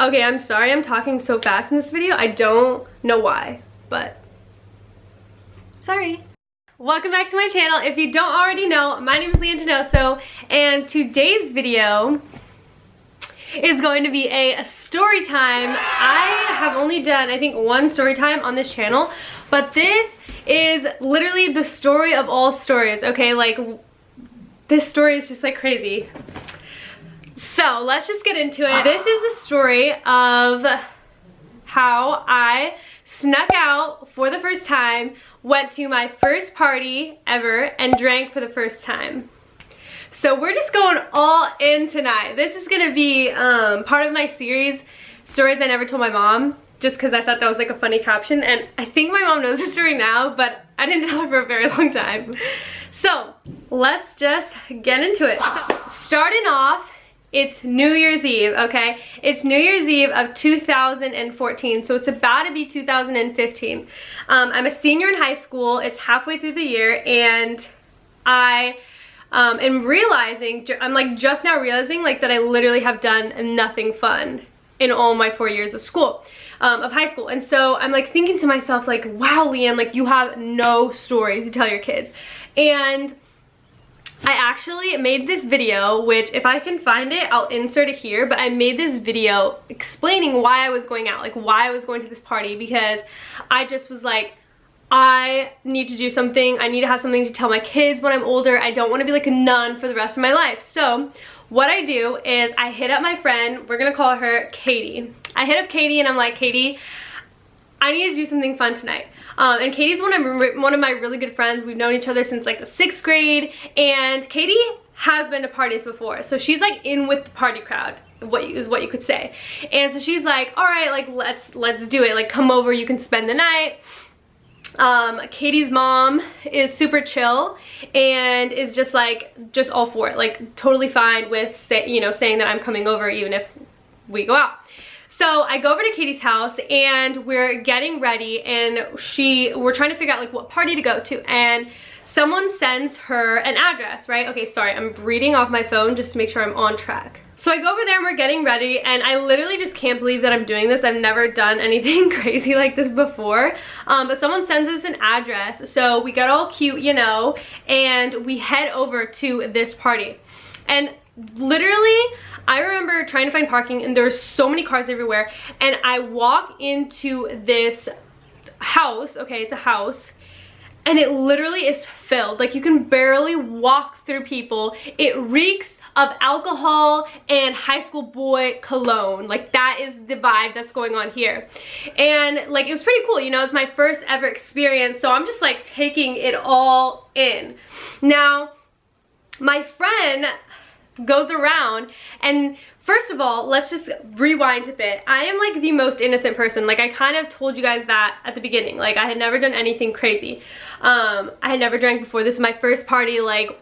Okay, I'm sorry I'm talking so fast in this video. I don't know why, but sorry. Welcome back to my channel. If you don't already know, my name is LeAnn Donoso, and today's video is going to be a story time. I have only done, I think, one story time on this channel, but this is literally the story of all stories, okay? Like, this story is just like crazy. So let's just get into it. This is the story of how I snuck out for the first time, went to my first party ever, and drank for the first time. So we're just going all in tonight. This is gonna be part of my series, Stories I Never Told My Mom, just because I thought that was like a funny caption, and I think my mom knows the story now, but I didn't tell her for a very long time. So let's just get into it. So, starting off, it's New Year's Eve, okay? It's New Year's Eve of 2014, so it's about to be 2015. I'm a senior in high school. It's halfway through the year, and I am realizing, I'm like just now realizing like that I literally have done nothing fun in all my 4 years of school, of high school. And so I'm like thinking to myself like, wow, LeAnn, like you have no stories to tell your kids. And I actually made this video, which if I can find it, I'll insert it here, but I made this video explaining why I was going out, like why I was going to this party, because I just was like, I need to do something. I need to have something to tell my kids when I'm older. I don't want to be like a nun for the rest of my life. So what I do is I hit up my friend, we're gonna call her Katie. I hit up Katie and I'm like, Katie, I need to do something fun tonight. And Katie's one of my really good friends. We've known each other since like the 6th grade, and Katie has been to parties before, so she's like in with the party crowd, what you could say. And so she's like, all right, like let's do it, like come over, you can spend the night. Katie's mom is super chill and is just all for it, like totally fine with saying that I'm coming over even if we go out. So I go over to Katie's house and we're getting ready, and we're trying to figure out like what party to go to, and someone sends her an address, right? Okay, sorry, I'm reading off my phone just to make sure I'm on track. So I go over there and we're getting ready, and I literally just can't believe that I'm doing this. I've never done anything crazy like this before. But someone sends us an address, so we get all cute, you know, and we head over to this party. And literally, I remember trying to find parking, and there's so many cars everywhere, and I walk into this house, okay, it's a house, and it literally is filled. Like, you can barely walk through people. It reeks of alcohol and high school boy cologne. Like, that is the vibe that's going on here. And like, it was pretty cool, you know, it's my first ever experience, so I'm just like taking it all in. Now, my friend goes around, and first of all, let's just rewind a bit. I am like the most innocent person. Like, I kind of told you guys that at the beginning. Like, I had never done anything crazy. I had never drank before. This is my first party. Like,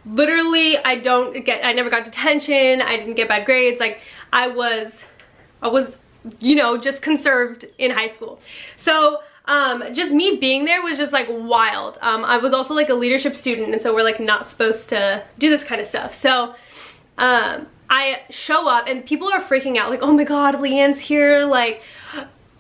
literally, I never got detention. I didn't get bad grades. Like, I was, you know, just conserved in high school. So just me being there was just like wild. I was also like a leadership student, and so we're like not supposed to do this kind of stuff. So I show up and people are freaking out, like, oh my god, LeAnn's here, like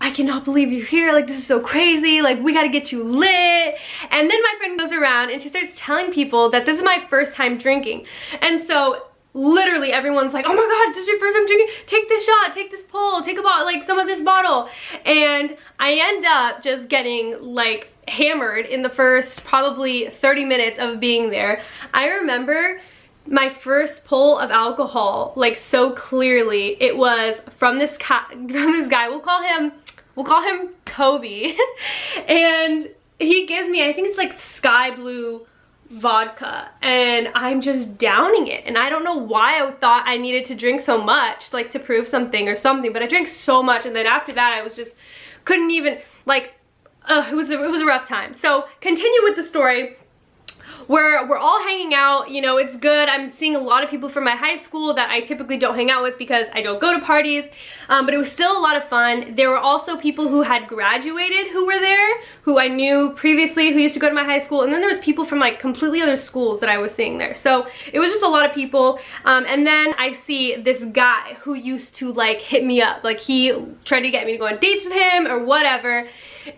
I cannot believe you're here, like this is so crazy, like we gotta get you lit. And then my friend goes around and she starts telling people that this is my first time drinking. And so literally everyone's like, oh my god, this is your first time drinking, take this shot, take this pull, take a bottle, like some of this bottle. And I end up just getting like hammered in the first probably 30 minutes of being there. I remember my first pull of alcohol like so clearly. It was from this guy, we'll call him Toby. And he gives me, I think it's like sky blue vodka, and I'm just downing it, and I don't know why I thought I needed to drink so much, like to prove something or something, but I drank so much, and then after that I was just couldn't even, like, it was a rough time. So continue with the story. we're all hanging out, you know, it's good. I'm seeing a lot of people from my high school that I typically don't hang out with because I don't go to parties, but it was still a lot of fun. There were also people who had graduated who were there, who I knew previously, who used to go to my high school, and then there was people from like completely other schools that I was seeing there. So it was just a lot of people, and then I see this guy who used to like hit me up, like he tried to get me to go on dates with him or whatever,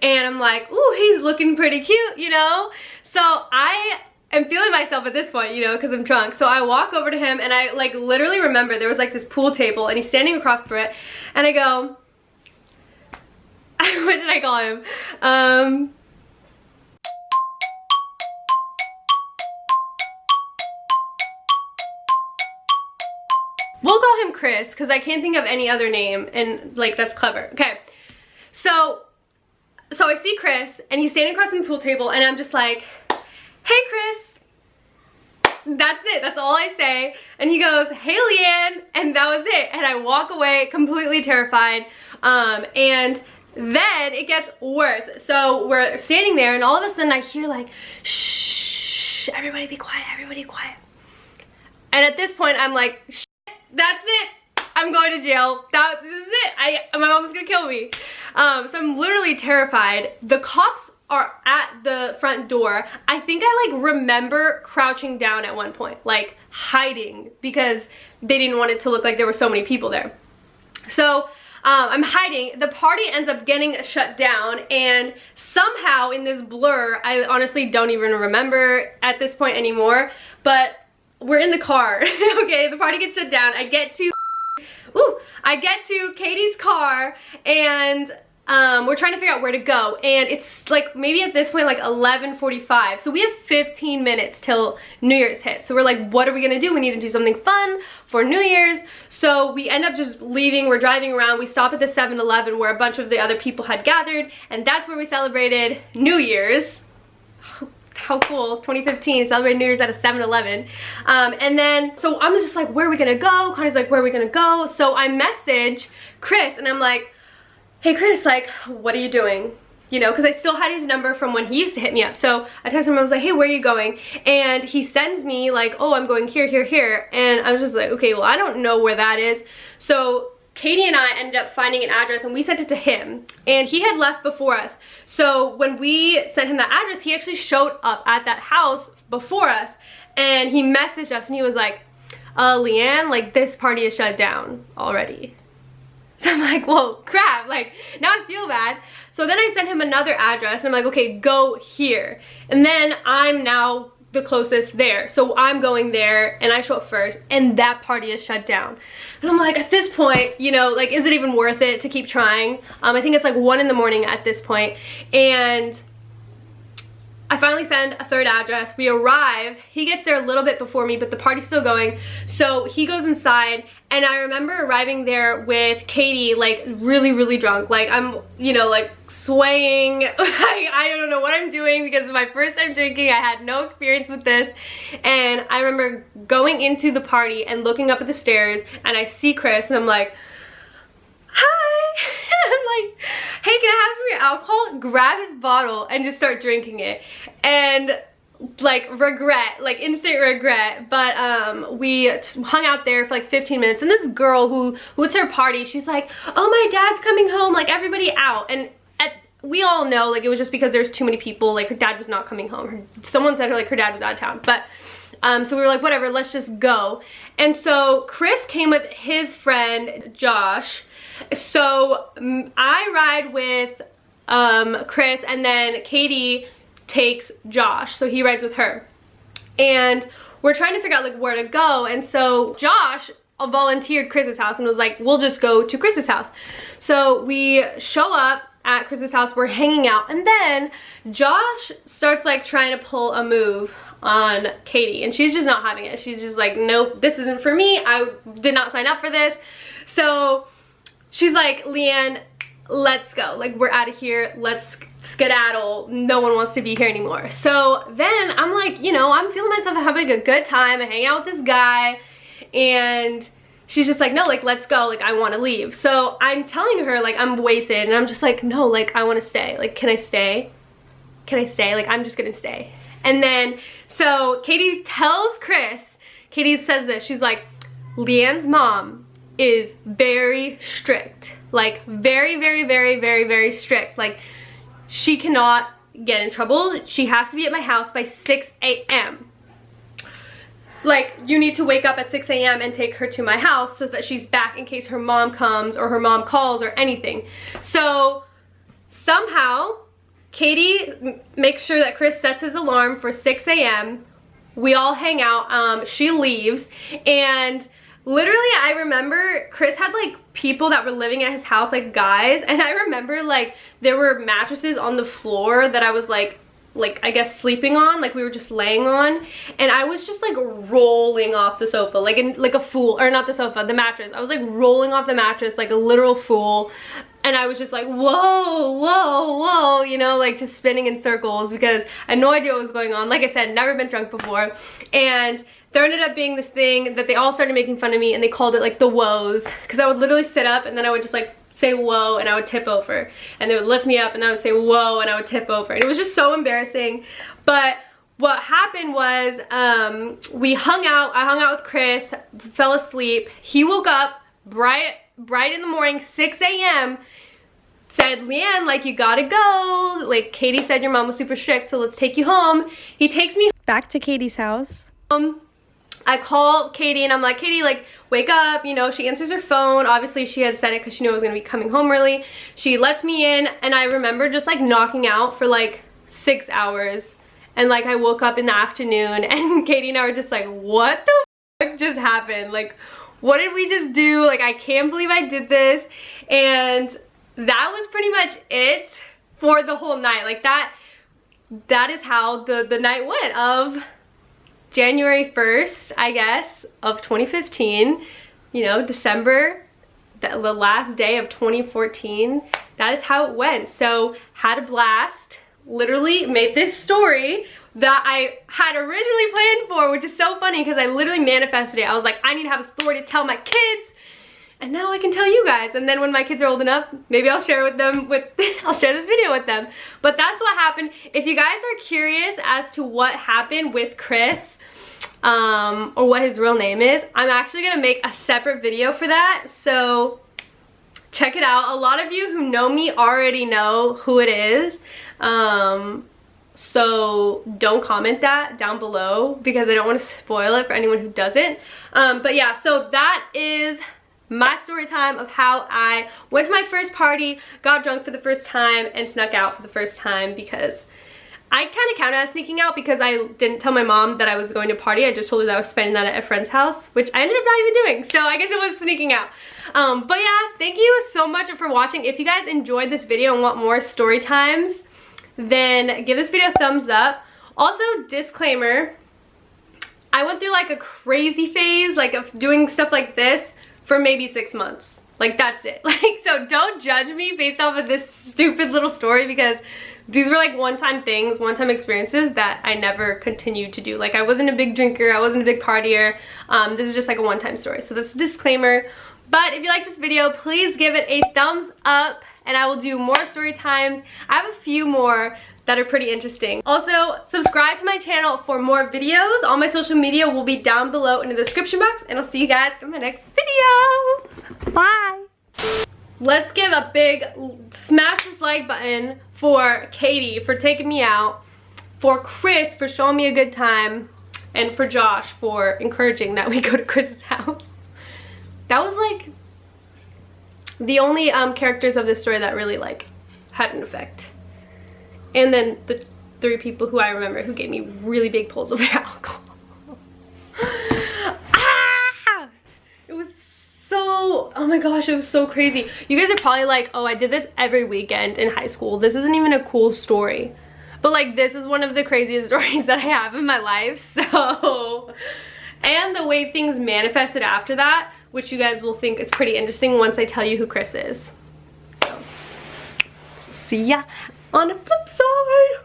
and I'm like, ooh, he's looking pretty cute, you know? So I am feeling myself at this point, you know, because I'm drunk. So I walk over to him and I like literally remember there was like this pool table and he's standing across from it, and I go, what did I call him? We'll call him Chris because I can't think of any other name, and like that's clever. Okay, so I see Chris and he's standing across from the pool table, and I'm just like, hey Chris. That's it, that's all I say. And he goes, hey LeAnn, and that was it. And I walk away completely terrified. And then it gets worse. So we're standing there and all of a sudden I hear like, shh, everybody be quiet, everybody quiet. And at this point I'm like, shit, that's it. I'm going to jail. This is it. My mom's gonna kill me. So I'm literally terrified. The cops are at the front door. I think I like remember crouching down at one point, like hiding, because they didn't want it to look like there were so many people there. So I'm hiding. The party ends up getting shut down, and somehow in this blur, I honestly don't even remember at this point anymore, but we're in the car. Okay, the party gets shut down. I get to Katie's car, and we're trying to figure out where to go, and it's like maybe at this point like 11:45, so we have 15 minutes till New Year's hits. So we're like, what are we gonna do? We need to do something fun for New Year's. So we end up just leaving. We're driving around. We stop at the 7-Eleven where a bunch of the other people had gathered, and that's where we celebrated New Year's. How cool, 2015, celebrating New Year's at a 7-Eleven. And then, so I'm just like, where are we gonna go? Connie's like, where are we gonna go? So I message Chris and I'm like, hey Chris, like, what are you doing? You know, because I still had his number from when he used to hit me up. So I texted him, I was like, hey, where are you going? And he sends me like, oh, I'm going here, here, here. And I was just like, okay, well, I don't know where that is. So Katie and I ended up finding an address and we sent it to him, and he had left before us. So when we sent him that address, he actually showed up at that house before us, and he messaged us and he was like, LeAnn, like this party is shut down already. So I'm like, whoa, crap, like now I feel bad. So then I sent him another address and I'm like, okay, go here. And then I'm now the closest there, so I'm going there and I show up first, and that party is shut down. And I'm like, at this point, you know, like, is it even worth it to keep trying? I think it's like 1 in the morning at this point, and I finally send a third address. We arrive. He gets there a little bit before me, but the party's still going. So he goes inside, and I remember arriving there with Katie, like really, really drunk. Like I'm, you know, like swaying. I don't know what I'm doing because it's my first time drinking. I had no experience with this. And I remember going into the party and looking up at the stairs, and I see Chris, and I'm like, hi. I'm like, hey, can I have some of your alcohol? Grab his bottle and just start drinking it. And like regret, like instant regret. But we hung out there for like 15 minutes, and this girl who it's her party, she's like, oh, my dad's coming home, like everybody out. And we all know like it was just because there's too many people, like her dad was not coming home. Someone said her dad was out of town. But so we were like, whatever, let's just go. And so Chris came with his friend Josh. So I ride with Chris, and then Katie takes Josh, so he rides with her, and we're trying to figure out like where to go. And so Josh volunteered Chris's house and was like, we'll just go to Chris's house. So we show up at Chris's house, we're hanging out, and then Josh starts like trying to pull a move on Katie, and she's just not having it. She's just like, nope, this isn't for me, I did not sign up for this. So she's like, LeAnn, let's go, like we're out of here, let's skedaddle, no one wants to be here anymore. So then I'm like, you know, I'm feeling myself having a good time, I hang out with this guy, and she's just like, no, like let's go, like I want to leave. So I'm telling her like I'm wasted, and I'm just like, no, like I want to stay, like can I stay, like I'm just gonna stay. And then, so Katie tells Chris, Katie says this, she's like, LeAnn's mom is very strict. Like, very, very, very, very, very strict. Like, she cannot get in trouble. She has to be at my house by 6 a.m. Like, you need to wake up at 6 a.m. and take her to my house so that she's back in case her mom comes or her mom calls or anything. So somehow Katie makes sure that Chris sets his alarm for 6 a.m. We all hang out. She leaves, and literally I remember Chris had like people that were living at his house, like guys, and I remember like there were mattresses on the floor that I was like I guess sleeping on, like we were just laying on, and I was just like rolling off the sofa like a fool, or not the sofa, the mattress. I was like rolling off the mattress like a literal fool, and I was just like, whoa, whoa, whoa, you know, like just spinning in circles because I had no idea what was going on. Like I said, never been drunk before. And there ended up being this thing that they all started making fun of me, and they called it like the woes, because I would literally sit up and then I would just like say whoa and I would tip over, and they would lift me up and I would say whoa and I would tip over, and it was just so embarrassing. But what happened was we hung out. I hung out with Chris, fell asleep. He woke up bright in the morning, 6 a.m. said, LeAnn, like, you gotta go. Like, Katie said your mom was super strict, so let's take you home. He takes me back to Katie's house. I call Katie and I'm like, Katie, like, wake up, you know. She answers her phone. Obviously she had said it because she knew I was gonna be coming home early. She lets me in, and I remember just like knocking out for like 6 hours, and like I woke up in the afternoon, and Katie and I were just like, what the fuck just happened? Like, what did we just do? Like, I can't believe I did this. And that was pretty much it for the whole night. Like, that is how the night went of January 1st, I guess, of 2015, you know, December, the last day of 2014. That is how it went. So, had a blast. Literally made this story that I had originally planned for, which is so funny because I literally manifested it. I was like, I need to have a story to tell my kids, and now I can tell you guys. And then when my kids are old enough, maybe I'll share with them I'll share this video with them. But that's what happened. If you guys are curious as to what happened with Chris, or what his real name is, I'm actually gonna make a separate video for that, so check it out. A lot of you who know me already know who it is, so don't comment that down below because I don't want to spoil it for anyone who doesn't. But yeah, so that is my story time of how I went to my first party, got drunk for the first time, and snuck out for the first time, because I kind of counted as sneaking out because I didn't tell my mom that I was going to party. I just told her that I was spending that at a friend's house, which I ended up not even doing. So I guess it was sneaking out. But yeah, thank you so much for watching. If you guys enjoyed this video and want more story times, then give this video a thumbs up. Also, disclaimer, I went through like a crazy phase, like of doing stuff like this for maybe 6 months. Like, that's it. Like, so don't judge me based off of this stupid little story, because these were like one-time things, one-time experiences that I never continued to do. Like, I wasn't a big drinker, I wasn't a big partier. This is just like a one-time story. So this is a disclaimer. But if you like this video, please give it a thumbs up, and I will do more story times. I have a few more that are pretty interesting. Also, subscribe to my channel for more videos. All my social media will be down below in the description box, and I'll see you guys in my next video. Bye. Let's give a big smash this like button for Katie for taking me out, for Chris for showing me a good time, and for Josh for encouraging that we go to Chris's house. That was like the only characters of this story that really like had an effect. And then the 3 people who I remember who gave me really big pulls of their alcohol. Ah! It was so, oh my gosh, it was so crazy. You guys are probably like, oh, I did this every weekend in high school. This isn't even a cool story. But like, this is one of the craziest stories that I have in my life, so. And the way things manifested after that, which you guys will think is pretty interesting once I tell you who Chris is. So, see ya on the flip side.